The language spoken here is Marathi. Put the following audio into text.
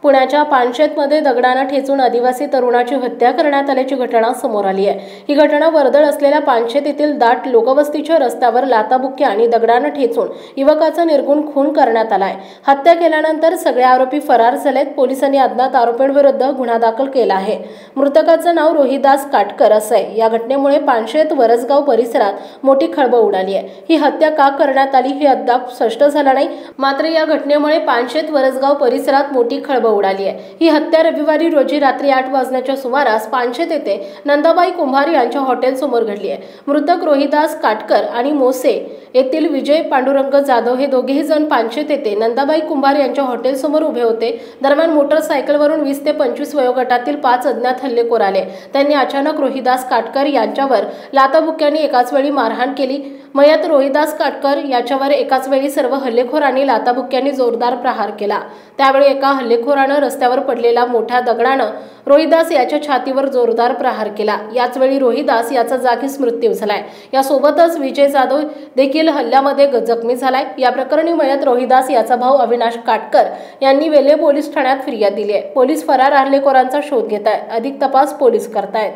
पुण्याच्या पानशेतमध्ये दगडानं ठेचून आदिवासी तरुणाची हत्या करण्यात आल्याची घटना समोर आली आहे। ही घटना वर्दळ असलेल्या पानशेत येथील दाट लोकवस्तीच्या रस्त्यावर लाथाबुक्की आणि दगडानं ठेचून युवकाचा निर्गुण खून करण्यात आलाय। हत्या केल्यानंतर सगळे आरोपी फरार झालेत। पोलिसांनी अज्ञात आरोपींविरुद्ध गुन्हा दाखल केला आहे। मृतकाचं नाव रोहिदास काटकर असं आहे। या घटनेमुळे पानशेत वरसगाव परिसरात मोठी खळबळ उडाली आहे। ही हत्या का करण्यात आली हे अद्याप स्पष्ट झालं नाही। मात्र या घटनेमुळे पानशेत वरसगाव परिसरात मोठी खळबळ उडाली आहे। ही हत्या रविवारी रोजी रात्री 8 वाजण्याच्या सुमारास पानशेत येथे नंदाबाई कुंभार यांच्या हॉटेल समोर घडली आहे। मृतक रोहिदास काटकर आणि मोसे येथील विजय पांडुरंग जाधव हे दोघेही जण पानशेत येथे नंदाबाई कुंभार यांच्या हॉटेल समोर उभे होते। दरम्यान मोटरसायकलवरून 20 ते 25 वयोगटातील 5 अज्ञात हल्लेखोर आले। त्यांनी अचानक रोहिदास काटकर यांच्यावर लाथाबुक्क्यांनी एकाच वेळी मारहाण केली। मयत रोहिदास काटकर याच्यावर एकाच वेळी सर्व हल्लेखोरांनी लाथाबुक्क्यांनी जोरदार प्रहार केला। त्यावेळी एका हल्लेखोरानं रस्त्यावर पडलेल्या मोठ्या दगडानं रोहिदास याच्या छातीवर जोरदार प्रहार केला। याच वेळी रोहिदास याचा जागीच मृत्यू झालाय। यासोबतच विजय जाधव देखील हल्ल्यामध्ये जखमी झालाय। या प्रकरणी मयत रोहिदास याचा भाऊ अविनाश काटकर यांनी वेल्हे पोलीस ठाण्यात फिर्याद दिली आहे। पोलीस फरार हल्लेखोरांचा शोध घेत आहेत। अधिक तपास पोलीस करतायत।